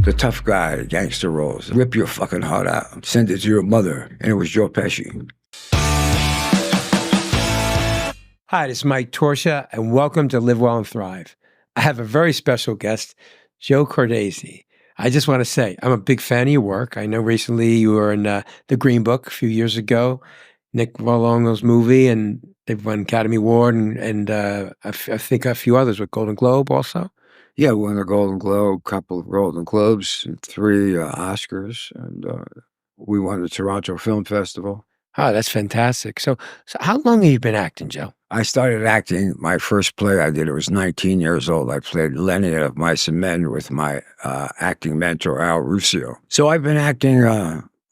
the tough guy, gangster roles. Rip your fucking heart out. Send it to your mother. And it was Joe Pesci. Hi, this is Mike Torsha, and welcome to Live Well and Thrive. I have a very special guest, Joe Cortese. I just want to say, I'm a big fan of your work. I know recently you were in The Green Book a few years ago, Nick Vallelongo's movie, and they've won Academy Award, and I think a few others with Golden Globe also. Yeah, we won a Golden Globe, couple of Golden Globes, and 3 Oscars, and we won the Toronto Film Festival. Oh, that's fantastic. So how long have you been acting, Joe? I started acting, my first play I did, I was 19 years old. I played Lenny of Mice and Men with my acting mentor, Al Ruscio. So I've been acting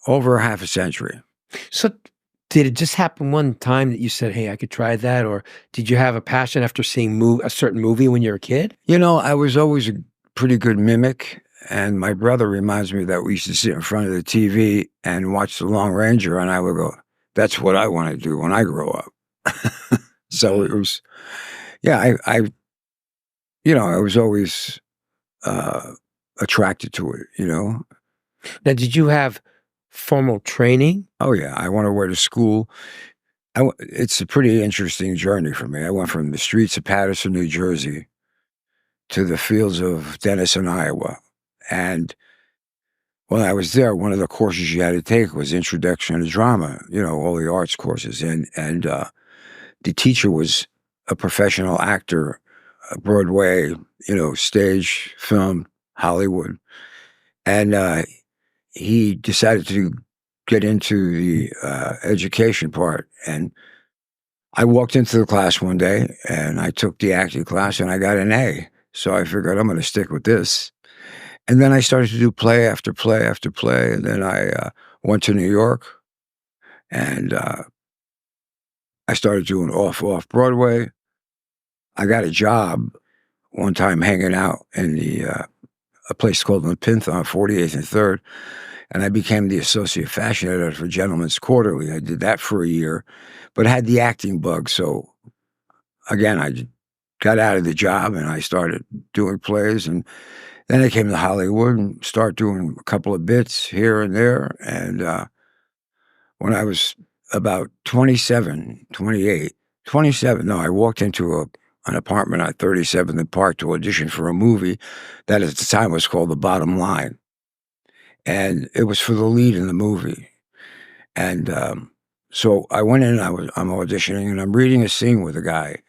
over half a century. So did it just happen one time that you said, hey, I could try that? Or did you have a passion after seeing a certain movie when you were a kid? You know, I was always a pretty good mimic. And my brother reminds me that we used to sit in front of the TV and watch The Lone Ranger. And I would go, that's what I want to do when I grow up. So it was, yeah, I was always attracted to it, you know. Now, did you have formal training? Oh, yeah. I went away to school. It's a pretty interesting journey for me. I went from the streets of Patterson, New Jersey, to the fields of Denison, Iowa. And when I was there, one of the courses you had to take was Introduction to Drama, you know, all the arts courses. And the teacher was a professional actor, Broadway, you know, stage, film, Hollywood. And he decided to get into the education part. And I walked into the class one day and I took the acting class and I got an A. So I figured I'm going to stick with this. And then I started to do play after play after play. And then I went to New York and I started doing off Broadway. I got a job one time hanging out in a place called the Pinth on 48th and 3rd. And I became the associate fashion editor for Gentleman's Quarterly. I did that for a year, but I had the acting bug. So again, I got out of the job and I started doing plays. And then I came to Hollywood and started doing a couple of bits here and there. And when I was about 27, I walked into an apartment on 37th and Park to audition for a movie that at the time was called The Bottom Line. And it was for the lead in the movie. And so I went in, I'm auditioning, and I'm reading a scene with a guy.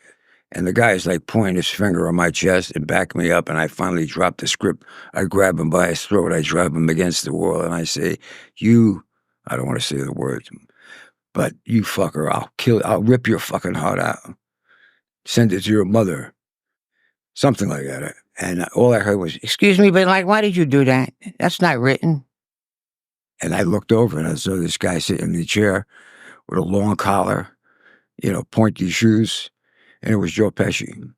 And the guy's like pointing his finger on my chest and back me up. And I finally dropped the script. I grab him by his throat. I drive him against the wall. And I say, I don't want to say the words, but you fucker, I'll rip your fucking heart out. Send it to your mother. Something like that. And all I heard was, excuse me, but like, why did you do that? That's not written. And I looked over and I saw this guy sitting in the chair with a long collar, you know, pointy shoes. And it was Joe Pesci.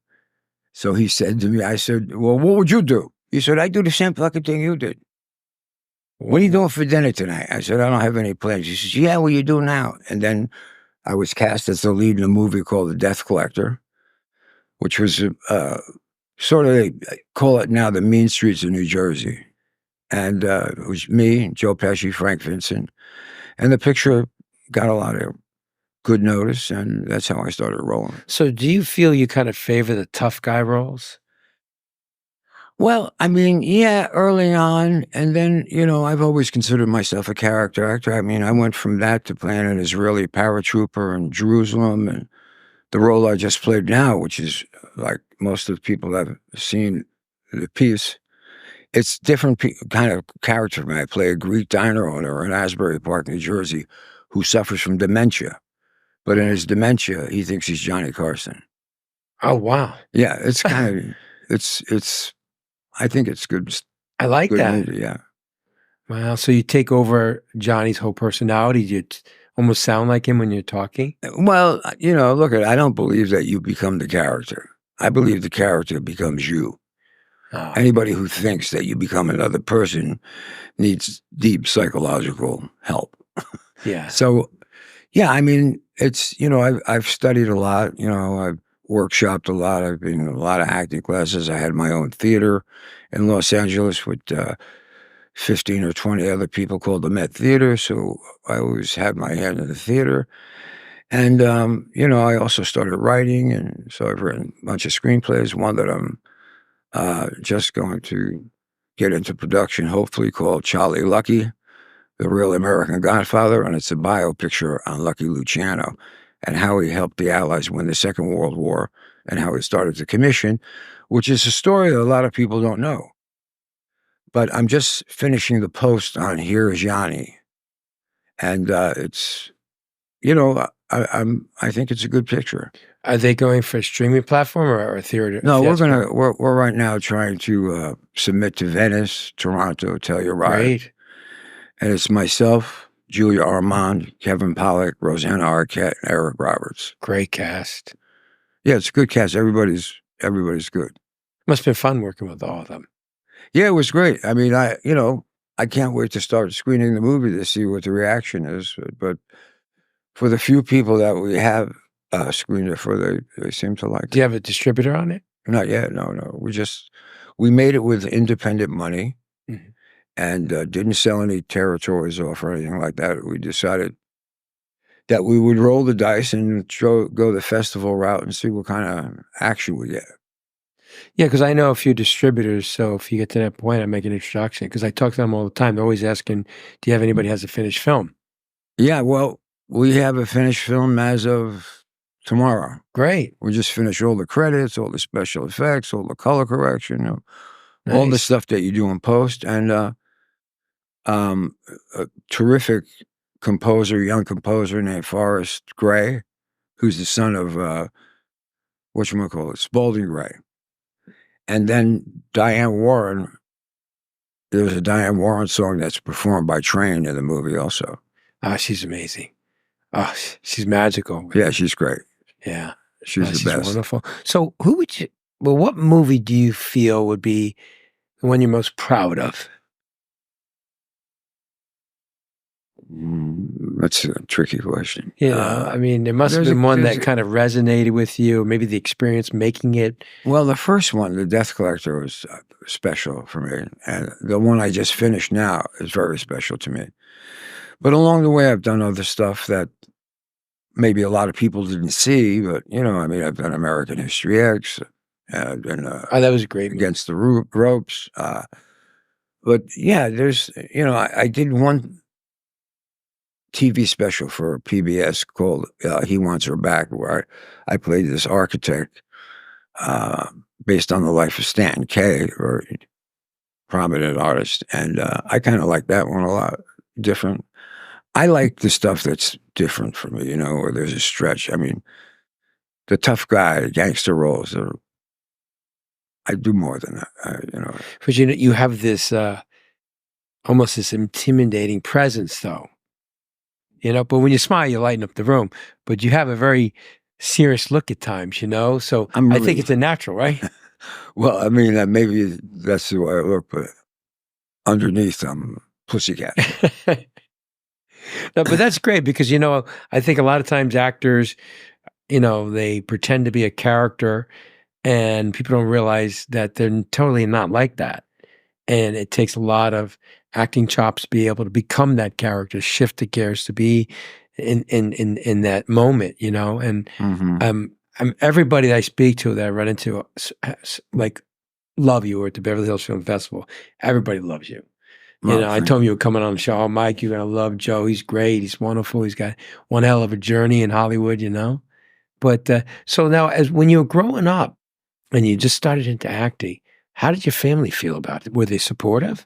So he said to me, I said, well, what would you do? He said, I do the same fucking thing you did. What are you doing for dinner tonight? I said, I don't have any plans. He says, yeah, what you do now? And then I was cast as the lead in a movie called The Death Collector, which was sort of, they call it now the mean streets of New Jersey. And it was me, Joe Pesci, Frank Vincent. And the picture got a lot of good notice, and that's how I started rolling. So do you feel you kind of favor the tough guy roles? Well, I mean, yeah, early on. And then, you know, I've always considered myself a character actor. I mean, I went from that to playing an Israeli paratrooper in Jerusalem, and the role I just played now, which is like most of the people that have seen the piece, it's different kind of character for me. I play a Greek diner owner in Asbury Park, New Jersey, who suffers from dementia. But in his dementia, he thinks he's Johnny Carson. Oh, wow. Yeah, it's kind of, it's, I think it's good. I like good that. Movie, yeah. Wow. So you take over Johnny's whole personality. You almost sound like him when you're talking? Well, you know, look, I don't believe that you become the character. I believe the character becomes you. Oh. Anybody who thinks that you become another person needs deep psychological help. Yeah. So, yeah, I mean, it's, you know, I've studied a lot, you know, I've workshopped a lot. I've been in a lot of acting classes. I had my own theater in Los Angeles with 15 or 20 other people called the Met Theater, so I always had my hand in the theater. And, I also started writing, and so I've written a bunch of screenplays, one that I'm just going to get into production, hopefully, called Charlie Lucky, the real American Godfather, and it's a biopicture on Lucky Luciano and how he helped the Allies win the Second World War and how he started the commission, which is a story that a lot of people don't know. But I'm just finishing the post on Here Is Yanni, and it's I think it's a good picture. Are they going for a streaming platform or a theater? No, theatrical? we're right now trying to submit to Venice, Toronto, Telluride, Great. and it's myself, Julia Armand, Kevin Pollak, Rosanna Arquette, and Eric Roberts. Great cast. Yeah, it's a good cast. Everybody's good. Must have been fun working with all of them. Yeah, it was great. I mean, I can't wait to start screening the movie to see what the reaction is. But for the few people that we have screened it for, they seem to like Do you it. have a distributor on it? Not yet. No. We made it with independent money Mhm. and didn't sell any territories off or anything like that. We decided that we would roll the dice and go the festival route and see what kind of action we get. Yeah, because I know a few distributors. So if you get to that point, I make an introduction because I talk to them all the time. They're always asking, "Do you have anybody who has a finished film?" Yeah, well, we have a finished film as of tomorrow. Great, We just finished all the credits, all the special effects, all the color correction, all the nice. stuff that you do in post, and a terrific composer, young composer named Forrest Gray, who's the son of whatchamacallit, Spalding Gray. And then Diane Warren, there's a Diane Warren song that's performed by Train in the movie also. Oh, she's amazing. Oh, she's magical. Yeah, she's great. Yeah, She's the she's best. wonderful. So, who would you? Well, what movie do you feel would be the one you're most proud of? That's a tricky question. I mean, there must have been one that kind of resonated with you, maybe the experience making it. Well, the first one, The Death Collector, was special for me, and the one I just finished now is very special to me. But along the way, I've done other stuff that maybe a lot of people didn't see, but I mean, I've done American History X, I've done Oh, that was a great movie. Against the Ropes. But yeah, there's, I did one TV special for PBS called He Wants Her Back, where I played this architect based on the life of Stanton Kaye, or prominent artist. And I kind of like that one a lot. Different. I like the stuff that's different for me, where there's a stretch. I mean, the tough guy, gangster roles, I do more than that, But you have this almost this intimidating presence, though. But when you smile, you lighten up the room. But you have a very serious look at times, So I think it's a natural, right? Well, I mean, maybe that's the way I look, but underneath, I'm pussycat. No, but that's great because, I think a lot of times actors, they pretend to be a character and people don't realize that they're totally not like that. And it takes a lot of acting chops to be able to become that character, shift the gears to be in that moment, And everybody that I speak to that I run into, like, love you, or at the Beverly Hills Film Festival. Everybody loves you. I told him you were coming on the show. Oh, Mike, you're gonna love Joe. He's great. He's wonderful. He's got one hell of a journey in Hollywood. But so now, as when you were growing up and you just started into acting, how did your family feel about it? Were they supportive?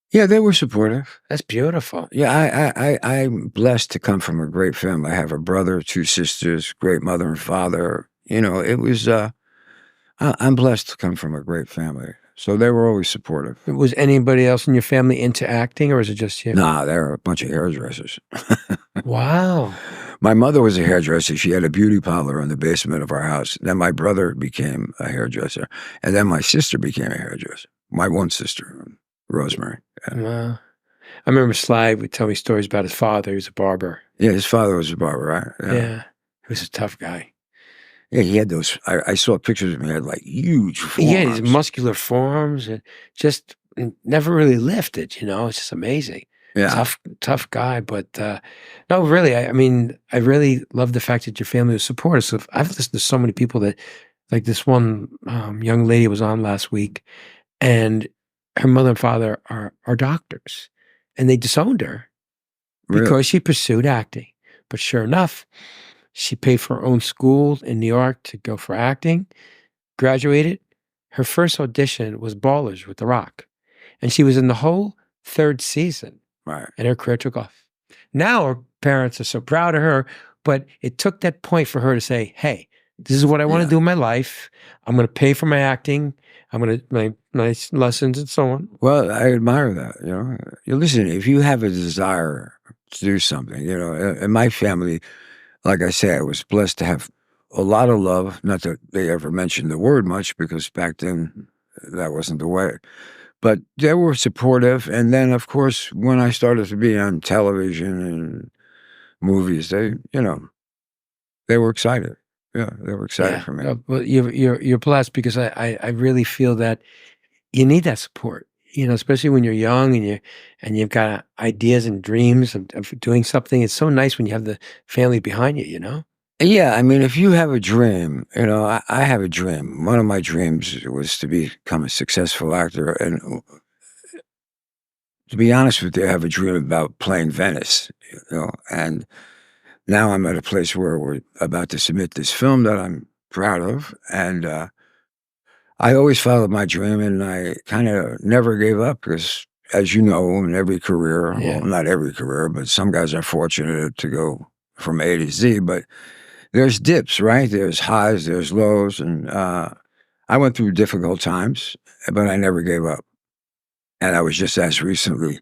Yeah, they were supportive. That's beautiful. Yeah, I'm blessed to come from a great family. I have a brother, 2 sisters, great mother and father. It was. I'm blessed to come from a great family, so they were always supportive. Was anybody else in your family into acting, or was it just you? Nah, they were a bunch of hairdressers. Wow. My mother was a hairdresser. She had a beauty parlor in the basement of our house. Then my brother became a hairdresser, and then my sister became a hairdresser. My one sister, Rosemary. Yeah. Wow. I remember Sly would tell me stories about his father. He was a barber. Yeah, his father was a barber, right? Yeah. He was a tough guy. Yeah, he had those. I saw pictures of him. He had like huge Yeah, his forearms. muscular forearms and just never really lifted, you know, it's just amazing. Yeah, Tough guy, but no, really, I mean, I really love the fact that your family was supportive. So I've listened to so many people that, like this one young lady was on last week, and her mother and father are doctors, and they disowned her really. because she pursued acting. But sure enough, she paid for her own school in New York to go for acting, graduated. Her first audition was Ballers with The Rock, and she was in the whole third season, Right. and her career took off. Now her parents are so proud of her, but it took that point for her to say, "Hey, this is what I want to Yeah. do in my life. I'm going to pay for my acting. I'm going to my lessons and so on." Well, I admire that. You listen. If you have a desire to do something, in my family, like I say, I was blessed to have a lot of love. Not that they ever mentioned the word much, because back then that wasn't the way. But they were supportive. And then, of course, when I started to be on television and movies, they were excited. Yeah, they were excited Yeah, for me. well, you're blessed because I really feel that you need that support. You know, especially when you're young and you've got ideas and dreams of doing something. It's so nice when you have the family behind you. You know. Yeah, I mean, if you have a dream, I have a dream. One of my dreams was to become a successful actor. And to be honest with you, I have a dream about playing Venice, and now I'm at a place where we're about to submit this film that I'm proud of. And I always followed my dream, and I kind of never gave up because, as you know, in every career, well, Yeah. not every career, but some guys are fortunate to go from A to Z, but there's dips, right? There's highs, there's lows. And I went through difficult times, but I never gave up. And I was just asked recently,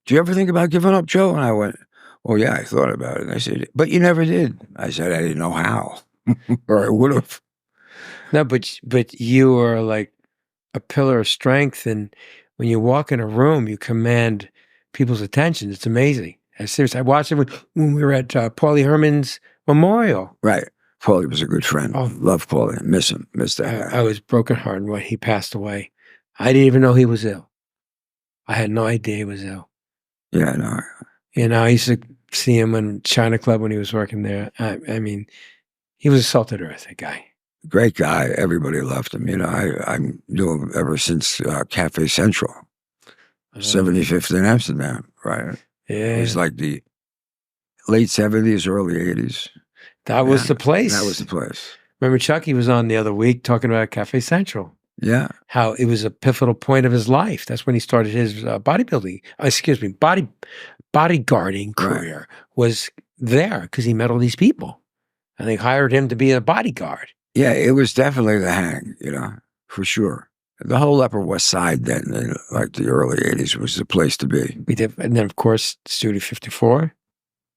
"Do you ever think about giving up, Joe?" And I went, "Well, yeah, I thought about it." And they said, "But you never did." I said, "I didn't know how, or I would have." No, but you are like a pillar of strength, and when you walk in a room, you command people's attention. It's amazing. Seriously, I watched it when we were at Paulie Herman's memorial. Right. Paulie was a good friend. Oh, Love Paulie. Miss him. Miss that I guy. was brokenhearted when he passed away. I didn't even know he was ill. I had no idea he was ill. Yeah, no, You know, I used to see him in China Club when he was working there. I mean, he was a salted earth, that guy. great guy. Everybody loved him. I knew him ever since Cafe Central, Uh, 75th in Amsterdam. Right. It was yeah, like the late 70s, early 80s. that was Yeah, the that was the place. place. Remember, Chucky was on the other week talking about Cafe Central. Yeah, How it was a pivotal point of his life. That's when he started his bodybuilding, bodyguarding right. career was there because he met all these people and they hired him to be a bodyguard. Yeah, it was definitely the hang, for sure. The whole Upper West Side then, in like the early 80s, was the place to be. We did, and then of course Studio 54.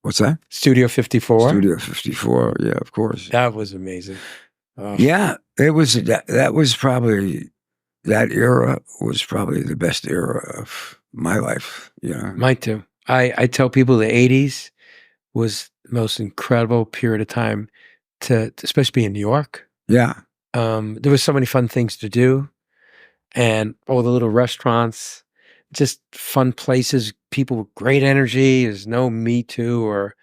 What's that? Studio 54. Studio 54. Yeah, of course. That was amazing. Oh, Yeah, it was that was probably that era was probably the best era of my life. mine too. I tell people the 80s was the most incredible period of time to especially be in New York. Yeah. There was so many fun things to do. And all the little restaurants, just fun places, people with great energy. There's no Me Too or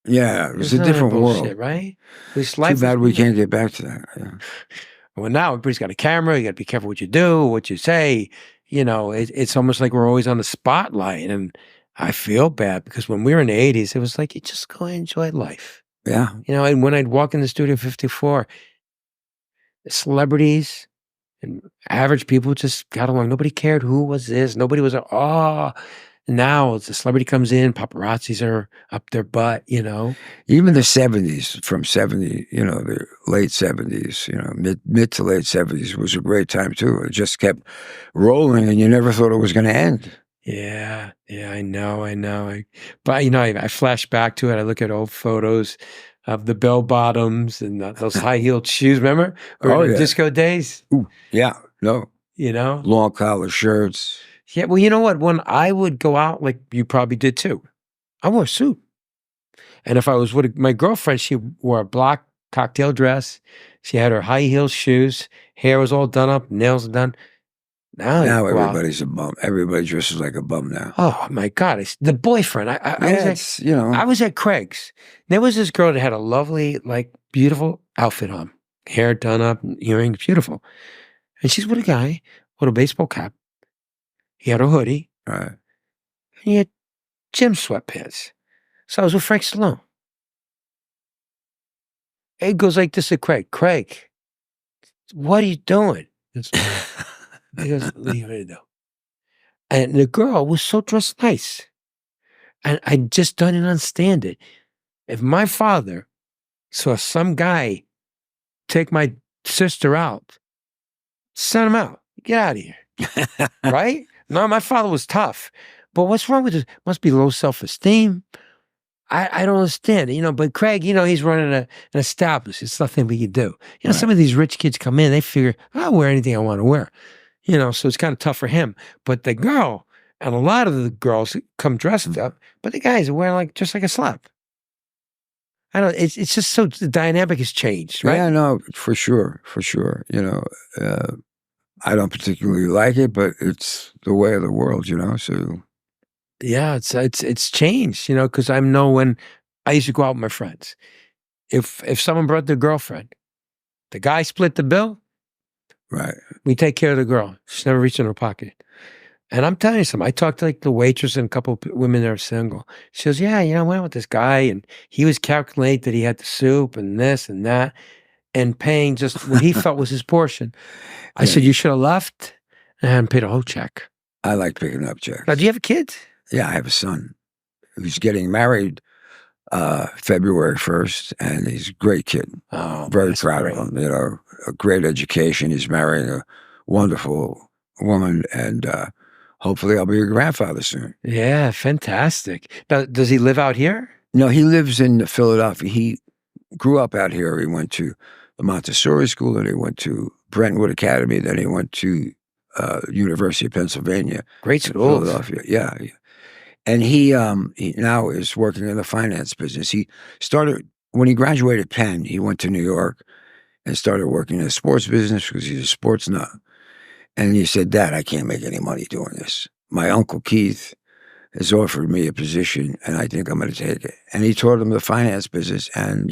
Yeah, it was there's a none of that different bullshit, world. right? This Too life was bad we good. can't get back to that. Yeah. Well, now everybody's got a camera. You got to be careful what you do, what you say. You know, it's almost like we're always on the spotlight. And I feel bad because when we were in the 80s, it was like, you just go and enjoy life. Yeah. You know, and when I'd walk in the Studio 54, the celebrities, and average people just got along. Nobody cared who was this. Nobody was, oh, now the celebrity comes in, paparazzis are up their butt, you know? Even the 70s, from 70, the late 70s, mid to late 70s was a great time too. It just kept rolling and you never thought it was going to end. Yeah, yeah, I know. But, I flash back to it. I look at old photos of the bell bottoms and those high-heeled shoes. Remember? Or Oh, the yeah. disco days, Ooh, yeah. No. you know? Long collar shirts. Yeah, well, you know what? When I would go out, like you probably did too, I wore a suit. And if I was with my girlfriend, she wore a black cocktail dress. She had her high heel shoes. Hair was all done up. Nails done. Now, Now wow. everybody's a bum. Everybody dresses like a bum now. Oh my God! It's the boyfriend. I was Yeah, at it's, you know, I was at Craig's. There was this girl that had a lovely, like, beautiful outfit on, hair done up, earrings, beautiful, and she's with a guy with a baseball cap. He had a hoodie. right. And he had gym sweatpants. So I was with Frank Stallone. It goes like this to Craig. Craig, what are you doing? He goes, what are you going to do? And the girl was so dressed nice. And I just didn't understand it. If my father saw some guy take my sister out, send him out. Get out of here. Right? No, my father was tough. But what's wrong with it? Must be low self-esteem. I don't understand. But Craig, he's running an establishment. It's nothing we can do. Right. Some of these rich kids come in, they figure, I'll wear anything I want to wear. So it's kind of tough for him. But the girl, and a lot of the girls come dressed up, but the guys are wearing just like a slap. I don't. It's just so the dynamic has changed, right? Yeah, no, for sure, for sure. I don't particularly like it, but it's the way of the world, So Yeah, it's changed, because I know when I used to go out with my friends. If someone brought their girlfriend, the guy split the bill. right, We take care of the girl. She's never reached in her pocket. And I'm telling you something. I talked to the waitress and a couple of women that are single. She goes, yeah, I went with this guy and he was calculating that he had the soup and this and that and paying just what he felt was his portion. I said, you should have left and paid a whole check. I like picking up checks. Now, do you have a kid? Yeah, I have a son who's getting married February 1st, and he's a great kid. Oh, Very that's proud great. of him. A great education. He's marrying a wonderful woman, and hopefully I'll be a grandfather soon. Yeah, fantastic. Now, does he live out here? No, he lives in Philadelphia. He grew up out here. He went to the Montessori School, and he went to Brentwood Academy, then he went to University of Pennsylvania. Great in schools. Philadelphia. Yeah. And he now is working in the finance business. He started, when he graduated Penn, he went to New York and started working in the sports business because he's a sports nut. And he said, Dad, I can't make any money doing this. My uncle Keith has offered me a position and I think I'm going to take it. And he taught him the finance business and,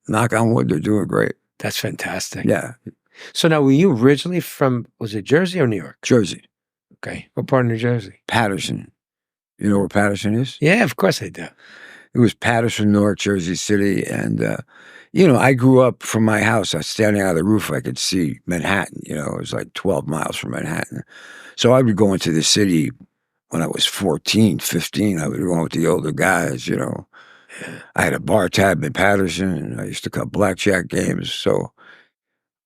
knock on wood, they're doing great. That's fantastic. Yeah. So now, were you originally from, was it Jersey or New York? Jersey. Okay. What part of New Jersey? Patterson. You know where Patterson is? Yeah, of course I do. It was Patterson, North Jersey City. And, I grew up from my house. I was standing out of the roof. I could see Manhattan. It was like 12 miles from Manhattan. So I would go into the city when I was 14, 15. I would go with the older guys, Yeah. I had a bar tab in Patterson and I used to cut blackjack games. So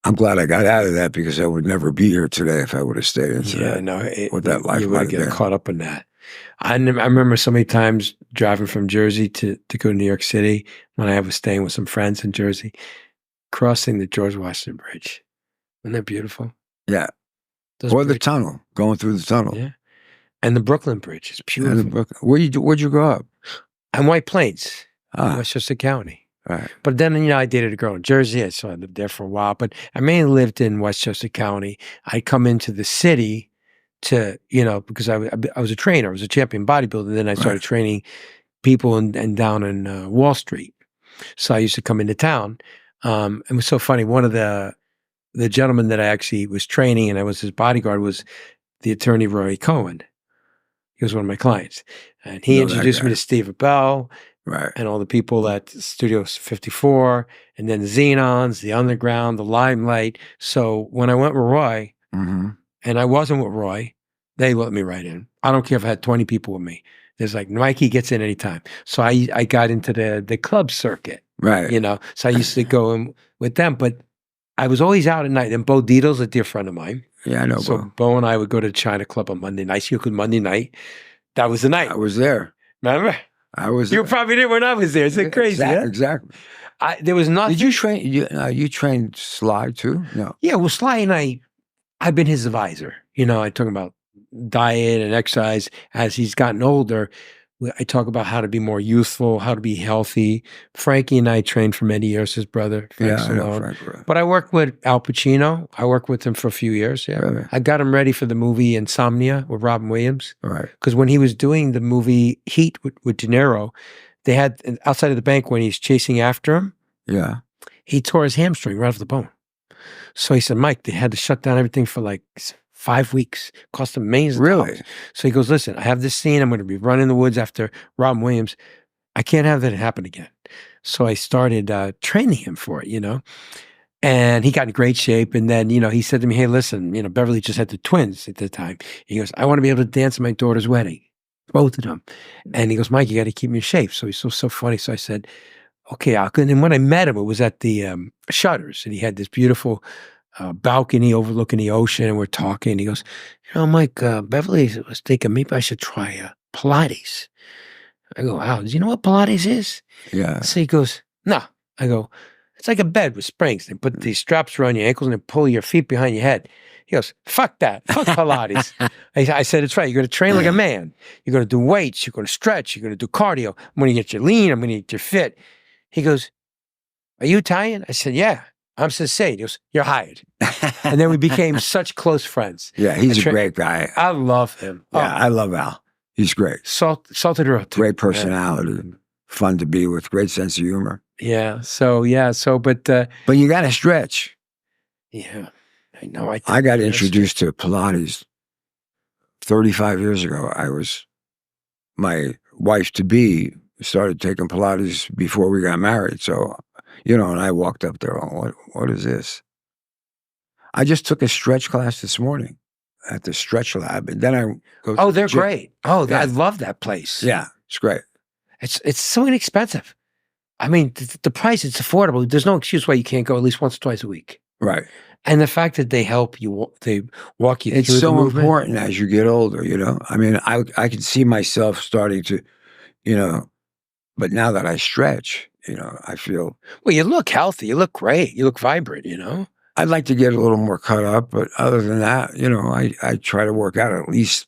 I'm glad I got out of that because I would never be here today if I would have stayed into that. What that life you might would have get been. caught up in that. I remember so many times driving from Jersey to go to New York City when I was staying with some friends in Jersey, crossing the George Washington Bridge. Isn't that beautiful? Yeah. Those Or the bridges- tunnel, going through the tunnel. Yeah. And the Brooklyn Bridge is beautiful. Where'd you grow up? And White Plains, Ah, Westchester County. right. But then, I dated a girl in Jersey, so I lived there for a while. But I mainly lived in Westchester County. I'd come into the city to, because I was a trainer. I was a champion bodybuilder. Then I started Right. training people and down in Wall Street. So I used to come into town. It was so funny. One of the gentlemen that I actually was training and I was his bodyguard was the attorney Roy Cohen. He was one of my clients. And he Know that introduced me guy. to Steve Appel Right. and all the people at Studio 54, and then the Xenons, the Underground, the Limelight. So when I went with Roy, Mm-hmm. and I wasn't with Roy, they let me right in. I don't care if I had 20 people with me. There's like, Mikey gets in anytime. So I got into the club circuit, Right. So I used to go in with them, but I was always out at night. And Bo Diedel's a dear friend of mine. Yeah, I know, So Bo. Bo and I would go to the China Club on Monday nights. You could Monday night. That was the night. I was there. Remember? I was. You were probably there when I was there. Is it crazy? Exactly. Huh? There was nothing. Did you train? You trained Sly too? No. Yeah, well, Sly and I've been his advisor. I talk about diet and exercise as he's gotten older. I talk about how to be more youthful, how to be healthy. Frankie and I trained for many years, his brother, Frank Yeah, I know Stallone. Frank. Really. But I worked with Al Pacino. I worked with him for a few years. Yeah. Really? I got him ready for the movie Insomnia with Robin Williams. Right. Because when he was doing the movie Heat with De Niro, they had outside of the bank when he's chasing after him, Yeah. he tore his hamstring right off the bone. So he said, Mike, they had to shut down everything for like 5 weeks. Cost them millions of Really? dollars. So he goes, listen, I have this scene. I'm going to be running in the woods after Robin Williams. I can't have that happen again. So I started training him for it, and he got in great shape. And then, he said to me, hey, listen, Beverly just had the twins at the time. He goes, I want to be able to dance at my daughter's wedding, both of them. And he goes, Mike, you got to keep me in shape. So he's so funny. So I said, okay, Alka. And when I met him, it was at the Shutters. And he had this beautiful balcony overlooking the ocean. And we're talking. He goes, Mike, Beverly was thinking maybe I should try Pilates. I go, wow, do you know what Pilates is? Yeah. So he goes, no. I go, it's like a bed with springs. They put these straps around your ankles and they pull your feet behind your head. He goes, fuck that. Fuck Pilates. I said, it's right. You're going to train like a man. You're going to do weights. You're going to stretch. You're going to do cardio. I'm going to get you lean. I'm going to get you fit. He goes, are you Italian? I said, yeah. I'm Sicilian. He goes, you're hired. And then we became such close friends. Yeah, he's a great guy. I love him. Yeah, I love Al. He's great. Salted earth. Great personality. Fun to be with. Great sense of humor. Yeah. But you got to stretch. Yeah. I know. I got introduced to Pilates 35 years ago. My wife-to-be started taking Pilates before we got married. So, and I walked up there, what is this? I just took a stretch class this morning at the Stretch Lab. And then I go to they're the gym. great. Oh, Yeah. I love that place. Yeah, it's great. It's so inexpensive. I mean, the price, it's affordable. There's no excuse why you can't go at least once or twice a week. Right. And the fact that they help you, they walk you through It's so the movement. important as you get older, I mean, I can see myself starting to, but now that I stretch, I feel. Well, you look healthy. You look great. You look vibrant, I'd like to get a little more cut up, but other than that, I try to work out at least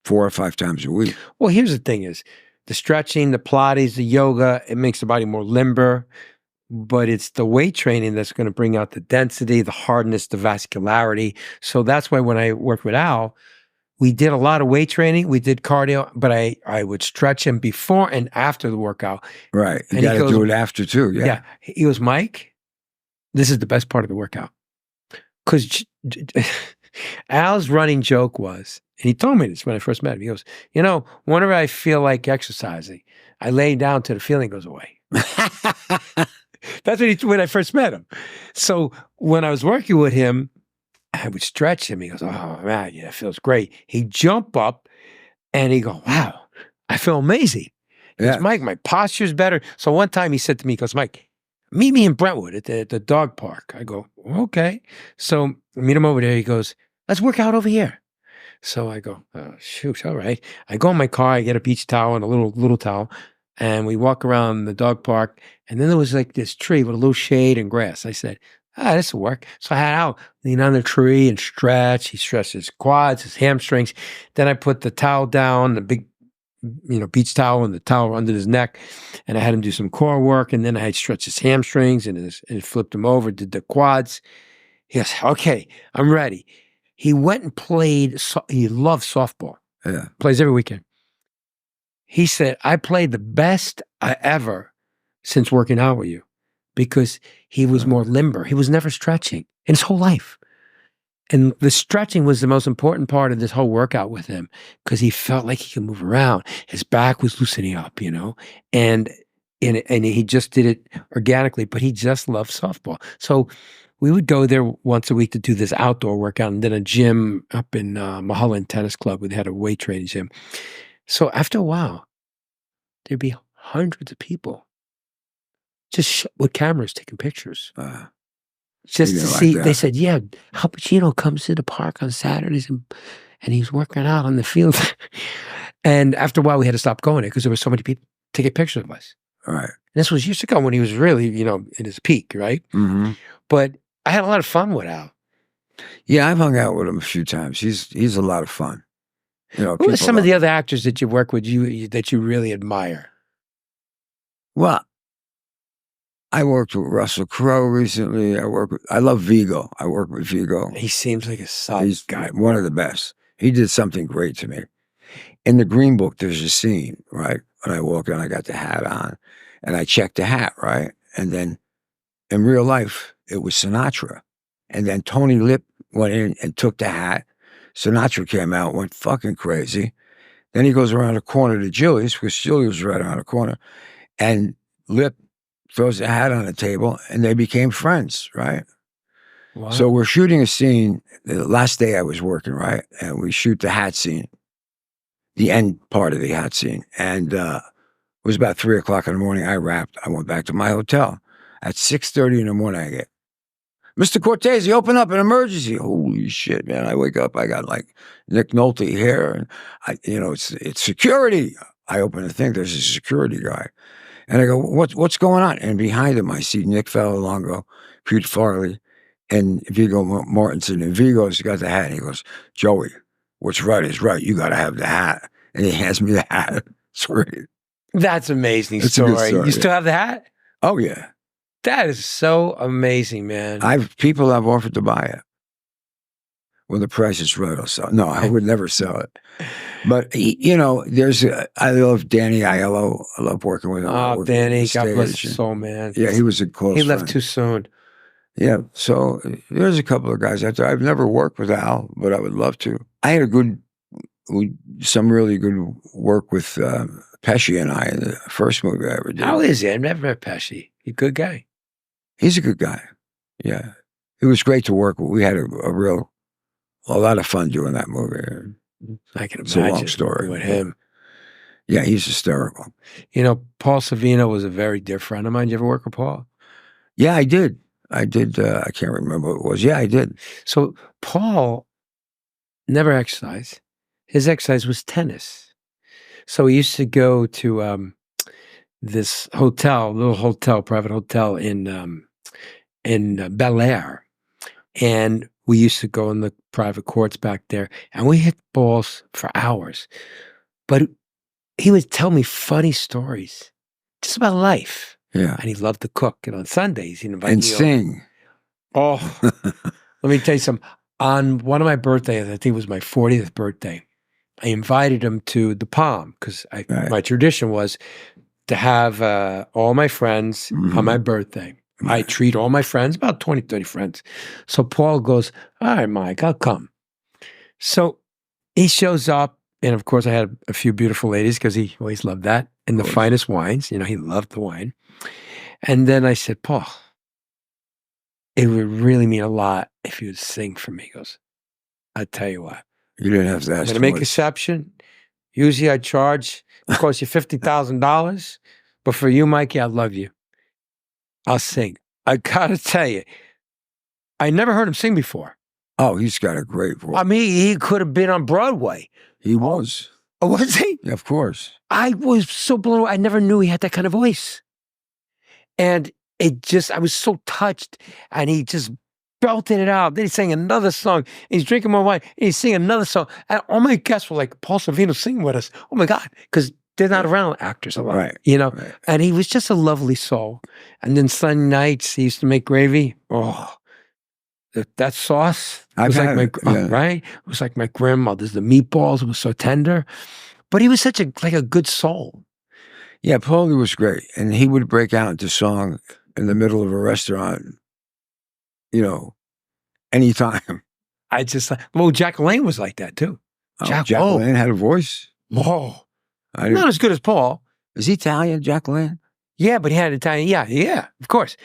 4 or 5 times a week. Well, here's the thing is, the stretching, the Pilates, the yoga, it makes the body more limber, but it's the weight training that's going to bring out the density, the hardness, the vascularity. So that's why when I worked with Al, we did a lot of weight training. We did cardio, but I would stretch him before and after the workout. Right. You got to do it after too. Yeah. Yeah. He goes, Mike, this is the best part of the workout. Because Al's running joke was, and he told me this when I first met him. He goes, whenever I feel like exercising, I lay down till the feeling goes away. That's when I first met him. So when I was working with him, I would stretch him. He goes, oh, man, yeah, it feels great. He'd jump up and he'd go, wow, I feel amazing. He goes, Mike, my posture's better. So one time he said to me, he goes, Mike, meet me in Brentwood at the dog park. I go, okay. So I meet him over there. He goes, let's work out over here. So I go, oh, shoot, all right. I go in my car, I get a beach towel and a little towel, and we walk around the dog park. And then there was like this tree with a little shade and grass. I said, this will work. So I had Al lean on the tree and stretch. He stretched his quads, his hamstrings. Then I put the towel down, the big, beach towel and the towel under his neck. And I had him do some core work. And then I had stretched his hamstrings and flipped him over, did the quads. He goes, okay, I'm ready. He went and played, he loved softball. Yeah. Plays every weekend. He said, I played the best I ever since working out with you because he was more limber. He was never stretching in his whole life. And the stretching was the most important part of this whole workout with him because he felt like he could move around. His back was loosening up, and he just did it organically, but he just loved softball. So we would go there once a week to do this outdoor workout and then a gym up in Mulholland Tennis Club where they had a weight training gym. So after a while, there'd be hundreds of people just with cameras taking pictures. Just to see, they said, yeah, Al Pacino comes to the park on Saturdays and he's working out on the field. And after a while, we had to stop going there because there were so many people taking pictures of us. All right. And this was years ago when he was really, in his peak, right? Mm-hmm. But I had a lot of fun with Al. Yeah, I've hung out with him a few times. He's a lot of fun. You know, Who are people some of love the it. other actors that you work with that you really admire? Well, I worked with Russell Crowe recently. I love Vigo. I work with Vigo. He seems like a solid He's guy. one of the best. He did something great to me. In the Green Book, there's a scene, right? When I walk in, I got the hat on, and I checked the hat, right? And then in real life, it was Sinatra. And then Tony Lip went in and took the hat. Sinatra came out, went fucking crazy. Then he goes around the corner to Jilly's, because Jilly was right around the corner, and Lip throws the hat on the table, and they became friends, right? Wow. So we're shooting a scene. The last day I was working, right? And we shoot the hat scene, the end part of the hat scene. And it was about 3:00 in the morning. I wrapped. I went back to my hotel. At 6:30 in the morning, I get, Mr. Cortese, open up, an emergency. Holy shit, man. I wake up, I got like Nick Nolte here. And it's security. I open the thing, there's a security guy. And I go, what's going on? And behind him, I see Nick Fallongo, Pete Farley, and Viggo Mortensen. And Vigo's got the hat. And he goes, Joey, what's right is right. You got to have the hat. And he hands me the hat. It's great. That's an amazing It's a good story. story, You still have the hat? Oh, yeah. That is so amazing, man. People have offered to buy it. When the price is right, I'll sell it. No, I would never sell it. But, I love Danny Aiello. I love working with him. Oh, Danny, God bless his soul, man. Yeah, he was a close He left friend. too soon. Yeah, so there's a couple of guys out there. I've never worked with Al, but I would love to. I had some really good work with Pesci and I in the first movie I ever did. How is he? I've never met Pesci. He's a good guy. He's a good guy. Yeah. It was great to work with. We had a lot of fun doing that movie. I can It's a imagine long story. with him. Yeah, he's hysterical. Paul Savino was a very dear friend of mine. You ever work with Paul? Yeah, I did. I can't remember what it was. Yeah, I did. So Paul never exercised. His exercise was tennis. So he used to go to this private hotel in Bel Air. And we used to go in the private courts back there, and we hit balls for hours. But he would tell me funny stories just about life. Yeah. And he loved to cook. And on Sundays, he'd invite And me over. sing. Oh, let me tell you something. On one of my birthdays, I think it was my 40th birthday, I invited him to the Palm because my tradition was to have all my friends on my birthday. I treat all my friends, about 20, 30 friends. So Paul goes, all right, Mike, I'll come. So he shows up. And of course, I had a few beautiful ladies because he always loved that. And the finest wines. He loved the wine. And then I said, Paul, it would really mean a lot if you would sing for me. He goes, I'll tell you what. You didn't have to ask. I'm going to make an exception. Usually I charge, it costs you $50,000. But for you, Mikey, I love you. I'll sing. I got to tell you, I never heard him sing before. Oh, he's got a great voice. I mean, he could have been on Broadway. He was. Oh, was he? Yeah, of course. I was so blown away. I never knew he had that kind of voice. And I was so touched. And he just belted it out. Then he sang another song. And he's drinking more wine. And he's singing another song. And all my guests were like, Paul Savino singing with us. Oh my God. Because they're not around actors a lot. Right. Right. And he was just a lovely soul. And then Sunday nights, he used to make gravy. Oh, that sauce was like right? It was like my grandmother's. The meatballs were so tender. But he was such a good soul. Yeah, Paulie was great. And he would break out into song in the middle of a restaurant, anytime. Jack LaLanne was like that too. Jack LaLanne had a voice? Whoa. Not as good as Paul. Is he Italian, Jack LaLanne? Yeah, but he had Italian. Yeah, of course.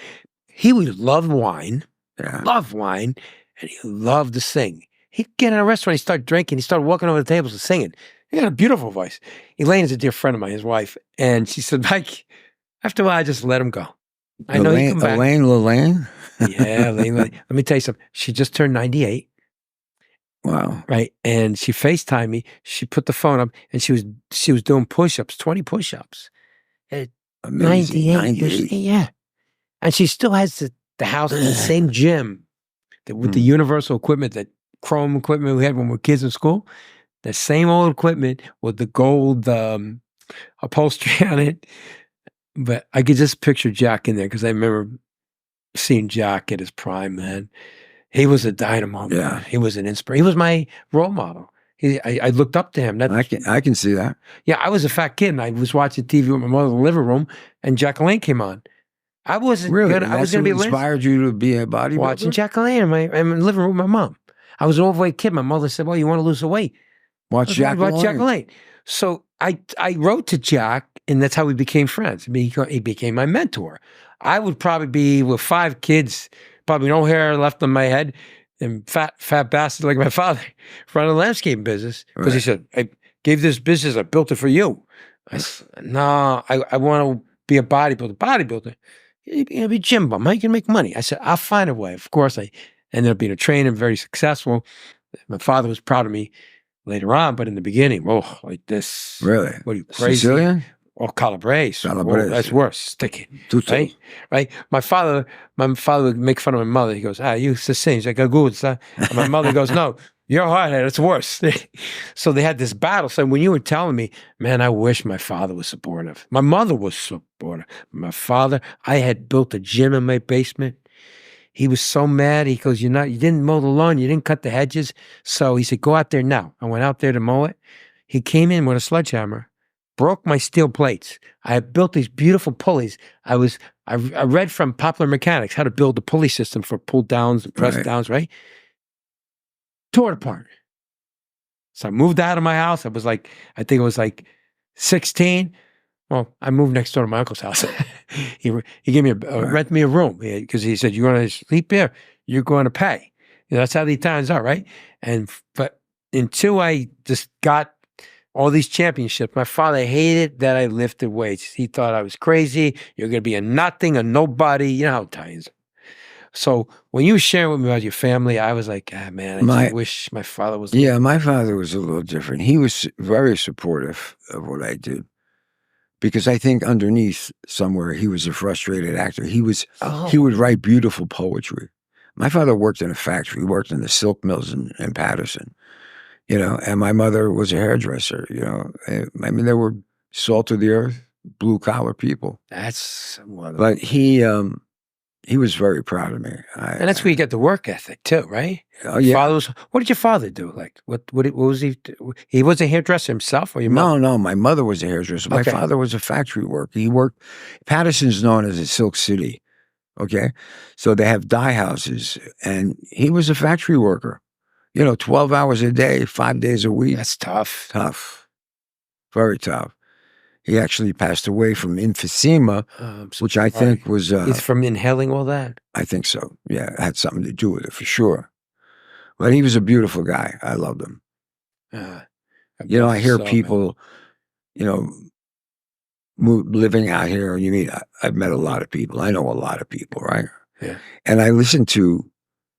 He would love wine, and he loved to sing. He'd get in a restaurant, he'd start drinking, he started walking over the tables and singing. He had a beautiful voice. Elaine is a dear friend of mine, his wife, and she said, Mike, after a while, I just let him go. I know he come back. Elaine LaLanne? Yeah, Elaine. Let me tell you something. She just turned 98. Wow. Right. And she FaceTimed me. She put the phone up and she was doing push-ups, 20 push-ups. At 98. Yeah. And she still has the house in the same gym with the universal equipment, that chrome equipment we had when we were kids in school. the same old equipment with the gold upholstery on it. But I could just picture Jack in there because I remember seeing Jack at his prime, man. He was a dynamo, Yeah. man. He was an inspiration. He was my role model. I looked up to him. I can see that. Yeah, I was a fat kid and I was watching TV with my mother in the living room and Jack LaLanne came on. I wasn't Really? gonna. I was going to be inspired you to be a bodybuilder? watching Jack LaLanne in the living room with my mom. I was an overweight kid. My mother said, "Well, you want to lose the weight? Watch Jack LaLanne. LaLanne." So I wrote to Jack, and that's how we became friends. He became my mentor. I would probably be with 5 kids, probably no hair left on my head, and fat bastard like my father, running a landscaping business because he said, "I gave this business, I built it for you." I said, "No, I want to be a bodybuilder. You're gonna be gym bum. How you gonna make money?" I said, "I'll find a way." Of course, I ended up being a trainer, very successful. My father was proud of me later on, but in the beginning, oh, like this. Really? What are you, crazy? Sicilian? Oh, Calabrese. Calabrese. Oh, that's worse. Sticky. Tutti. Right? My father would make fun of my mother. He goes, you Sicilian. She's like, good. And my mother goes, no, you're hard-headed. It's worse. So they had this battle. So when you were telling me, man, I wish my father was supportive. My mother was supportive. My father, I had built a gym in my basement. He was so mad. He goes, you didn't mow the lawn. You didn't cut the hedges. So he said, go out there now. I went out there to mow it. He came in with a sledgehammer, broke my steel plates. I had built these beautiful pulleys. I read from Popular Mechanics how to build a pulley system for pull downs and press downs, right? Tore it apart. So I moved out of my house. I think it was like 16. Well, I moved next door to my uncle's house. He gave me rent me a room because he said, "You're going to sleep here. You're going to pay." That's how the times are, right? But until I just got all these championships, my father hated that I lifted weights. He thought I was crazy. You're going to be a nothing, a nobody. You know how Italians are. So when you were sharing with me about your family, I was like, man, I just wish my father was. Yeah, my father was a little different. He was very supportive of what I did. Because I think underneath somewhere he was a frustrated actor. He would write beautiful poetry. My father worked in a factory. He worked in the silk mills in Patterson, and my mother was a hairdresser, I mean, they were salt of the earth, blue collar people. That's wonderful. But he was very proud of me. And that's where you get the work ethic too, right? Oh yeah. What did your father do? Like, what was he? He was a hairdresser himself, or your mother? No. My mother was a hairdresser. My father was a factory worker. He worked. Patterson's known as a silk city. Okay, so they have dye houses, and he was a factory worker. 12 hours a day, 5 days a week. That's tough. Tough, very tough. He actually passed away from emphysema, which I think was... It's from inhaling all that? I think so. Yeah, it had something to do with it, for sure. But he was a beautiful guy. I loved him. I hear people, living out here, and I've met a lot of people. I know a lot of people, right? Yeah. And I listen to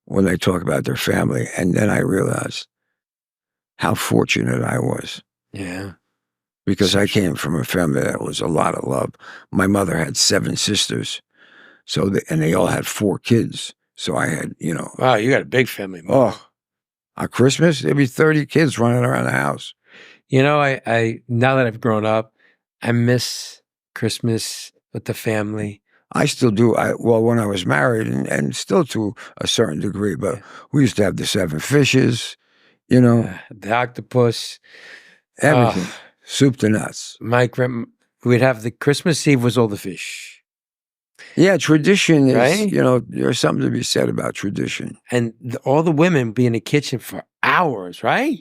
when they talk about their family, and then I realized how fortunate I was. Yeah. Because I came from a family that was a lot of love. My mother had 7 sisters, and they all had 4 kids. So I had, Wow, you got a big family. Man. Oh, on Christmas, there'd be 30 kids running around the house. I now that I've grown up, I miss Christmas with the family. I still do. When I was married, and still to a certain degree, but we used to have the 7 fishes, the octopus, everything. Soup to nuts. We'd have the Christmas Eve was all the fish. Yeah, tradition is, right? There's something to be said about tradition. And all the women be in the kitchen for hours, right?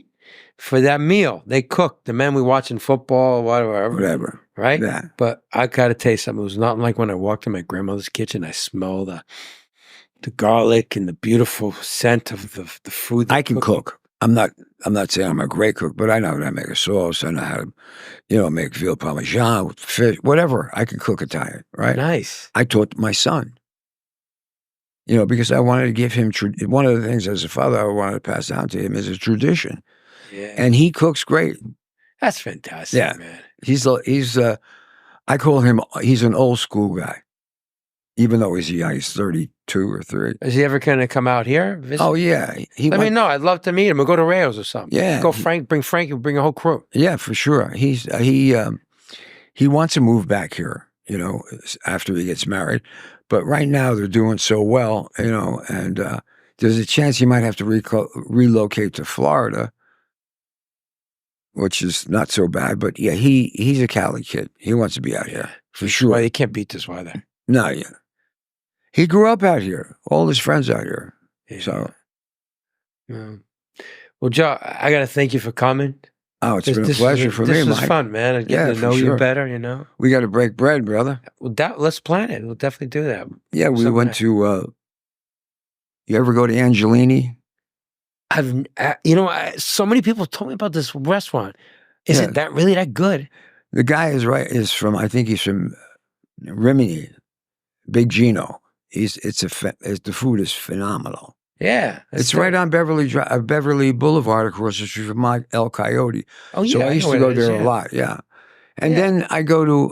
For that meal. They cook. The men we watching football, whatever. Right? Yeah. But I got to tell you something. It was not like when I walked in my grandmother's kitchen, I smell the garlic and the beautiful scent of the food. I can cook. I'm not saying I'm a great cook, but I know how to make a sauce. I know how to, make veal parmesan with fish, whatever. I can cook Italian, right? Nice. I taught my son, because I wanted to give him, one of the things as a father I wanted to pass down to him is a tradition. Yeah. And he cooks great. That's fantastic, man. I call him, he's an old school guy. even though he's young. He's 32 or 3. Is he ever going to come out here? Visit? Oh, yeah. Let me know. I'd love to meet him. We'll go to Rails or something. Yeah. Bring Frank, and bring a whole crew. Yeah, for sure. He wants to move back here, after he gets married. But right now they're doing so well, and there's a chance he might have to relocate to Florida, which is not so bad. But yeah, he's a Cali kid. He wants to be out here for sure. Well, you can't beat this weather. No, yeah. He grew up out here. All his friends out here. Yeah. So, yeah. Well, Joe, I got to thank you for coming. Oh, it's been a pleasure for me, This was Mike. fun, man. Getting to know you better, We got to break bread, brother. Well, let's plan it. We'll definitely do that. Yeah, we went to. You ever go to Angelini? So many people told me about this restaurant. Is it really that good? The guy I think he's from Rimini, Big Gino. The food is phenomenal. Yeah. It's right on Beverly Boulevard across the street from El Coyote. Oh, yeah. So I used to go there a lot, yeah. And then I go to,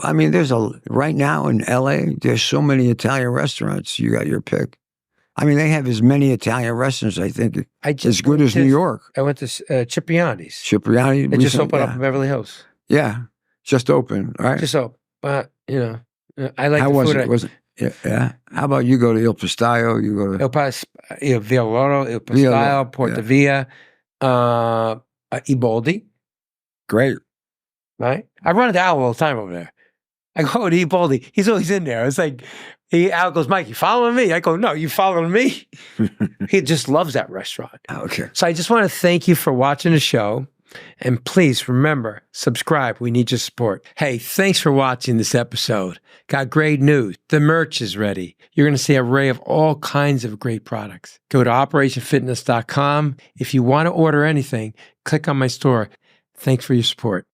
right now in LA, there's so many Italian restaurants. You got your pick. They have as many Italian restaurants, I think, as good as New York. I went to Cipriani's. Cipriani? It just opened up in Beverly Hills. Yeah. Just opened, right? Just opened. But, I like How the was food. it? Was it? Yeah. How about you go to Il Pistaio? You go to Via Loro, Il Pistaio, Portavia, Ibaldi. Great. Right? I run into Al all the time over there. I go to Ibaldi. He's always in there. It's like, Al goes, Mike, you following me? I go, no, you following me? He just loves that restaurant. Okay. So I just want to thank you for watching the show. And please remember, subscribe. We need your support. Hey, thanks for watching this episode. Got great news. The merch is ready. You're going to see an array of all kinds of great products. Go to operationfitness.com. If you want to order anything, click on my store. Thanks for your support.